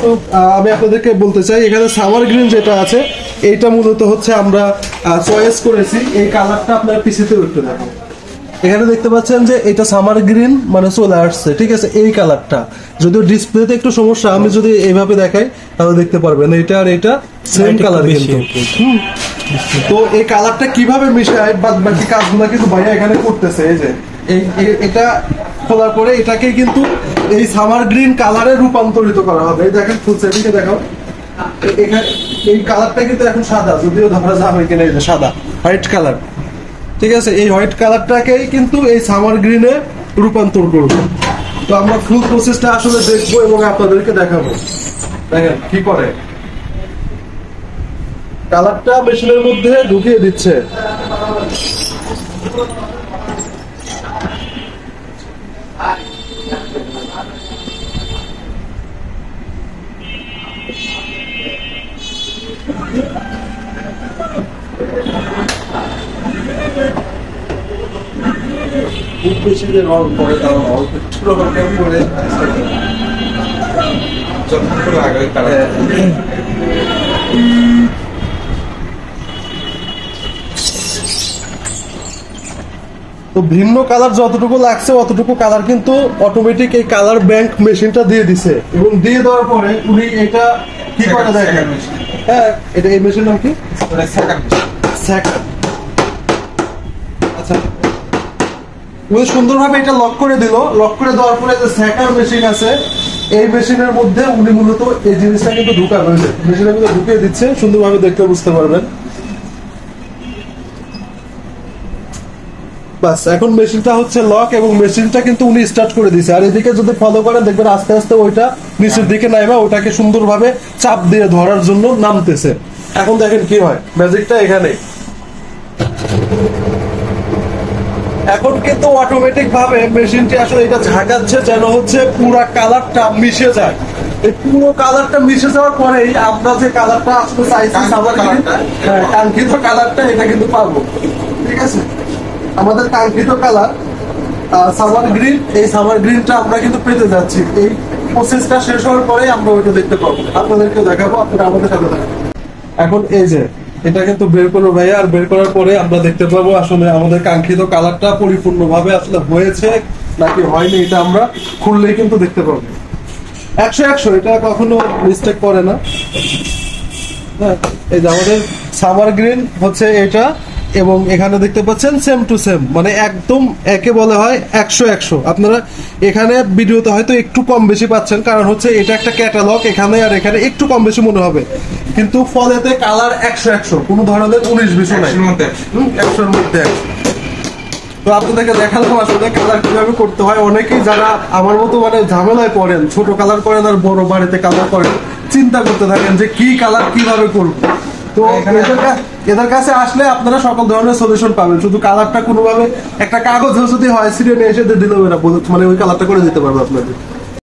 একটু আমি আপনাদেরকে বলতে চাই, এখানে সামার গ্রিন যেটা আছে এইটা মূলত হচ্ছে আমরা চয়েস করেছি। এই কালারটা আপনার পিসিতে একটু দেখো, এখানে দেখতে পাচ্ছেন যে এটা সামার গ্রিন মানে চলে আসছে, ঠিক আছে। এই কালারটা যদিও ডিসপ্লেতে একটু সমস্যা, আমি যদি এইভাবে দেখাই তাহলে দেখতে পারবেন এটা আর এটা সেম কালার কিন্তু। তো এই কালারটা কিভাবে মিশায় বাদ বাকি কাজগুলো কিন্তু ভাইয়া এখানে করতেছে। এই যে এটা খোলার পরে এটাকে কিন্তু এই সামার গ্রিন কালারে রূপান্তরিত করা হবে। এই দেখেন ফুল সেটিংয়ে দেখাও, এখানে এই কালারটা কিন্তু এখন সাদা, যদিও ধরা যাবে কিনা এই যে সাদা হোয়াইট কালার, ঠিক আছে। এই হোয়াইট কালারটাকেই কিন্তু এই সামার গ্রিনে রূপান্তর করব। তো আমরা ফুল প্রসেসটা আসলে দেখবো এবং আপনাদেরকে দেখাবো। দেখেন কি করে, কালারটা মেশিনের মধ্যে ঢুকিয়ে দিচ্ছে। খুব বেশি যে রং করে তাও অল্প একটু রং করে যতটুকু লাগে কালার। তো ভিন্ন কালার যতটুকু লাগছে অতটুকু কালার কিন্তু অটোমেটিক এই কালার ব্যাংক মেশিনটা দিয়ে দিছে, এবং দিয়ে দেওয়ার পরে উনি এটা কি করে দেখেন। হ্যাঁ, এটা এই মেশিন নাম কি? আচ্ছা, উনি সুন্দরভাবে এটা লক করে দিল। লক করে দেওয়ার পরে যে স্যাকার মেশিন আছে, এই মেশিনের মধ্যে উনি মূলত এই জিনিসটা কিন্তু ঢুকাবে, মেশিনের মধ্যে ঢুকিয়ে দিচ্ছে। সুন্দরভাবে দেখলে বুঝতে পারবেন। বাস, এখন মেশিনটা হচ্ছে লক এবং মেশিনটা কিন্তু উনি স্টার্ট করে দিয়েছে। আর এদিকে যদি ফলো করেন দেখবেন আস্তে আস্তে ওইটা নিচের দিকে নাইবা ওটাকে সুন্দরভাবে চাপ দিয়ে ধরার জন্য নামতেছে। এখন দেখেন কি হয়, ম্যাজিকটা এখানে। এখন কিন্তু অটোমেটিক ভাবে মেশিনটি আসলে এটা ঝাঁকাচ্ছে যেন হচ্ছে পুরো কালারটা মিশে যায়। এই পুরো কালারটা মিশে যাওয়ার পরেই আমরা যে কালারটা আসলে চাইছি, কাঙ্ক্ষিত কালারটা এটা কিন্তু পাবো, ঠিক আছে। আমাদের কাঙ্ক্ষিত কালার সামার গ্রিন, এই সামার গ্রিনটা আমরা কিন্তু পেতে যাচ্ছি। এই প্রসেসটা শেষ হওয়ার পরে আমরা ওইটা দেখতে পাবো, আপনাদেরকে দেখাবো, আপনারা আমাদের সাথে থাকবেন। এখন এই যে এটা কিন্তু বের করবো ভাইয়া, আর বের করার পরে আমরা দেখতে পাবো আসলে আমাদের কাঙ্ক্ষিত কালারটা পরিপূর্ণভাবে আসলে হয়েছে নাকি হয়নি। এটা আমরা খুললেই কিন্তু দেখতে পাবো। 100 এটা কখনো মিস্টেক করে না। হ্যাঁ, এই যে আমাদের সামার গ্রিন হচ্ছে এটা, এবং এখানে দেখতে পাচ্ছেন সেম টু সেম, মানে একদম একে বলা হয় 100। আপনারা এখানে ভিডিওতে হয়তো একটু কম বেশি পাচ্ছেন, কারণ হচ্ছে এটা একটা ক্যাটালগ, এখানে আর এখানে একটু কম বেশি মনে হবে, কিন্তু ফলেতে কালার 100 কোনো ধরনের 19-20 নাই, 100-র মধ্যে। তো আপনাদেরকে দেখালাম আসলে কালার কিভাবে করতে হয়। অনেকেই যারা আমার মতো মানে ঝামেলায় পড়েন, ছোট কালার করেন আর বড় বাড়িতে কালার করেন, চিন্তা করতে থাকেন যে কি কালার কিভাবে করব। তো এদের কাছে আসলে আপনারা সকল ধরনের সলিউশন পাবেন। শুধু কালারটা কোনোভাবে একটা কাগজ যদি হয় সিরিয়াল এসে দিলেও এরা মানে ওই কালারটা করে দিতে পারবে আপনাদের।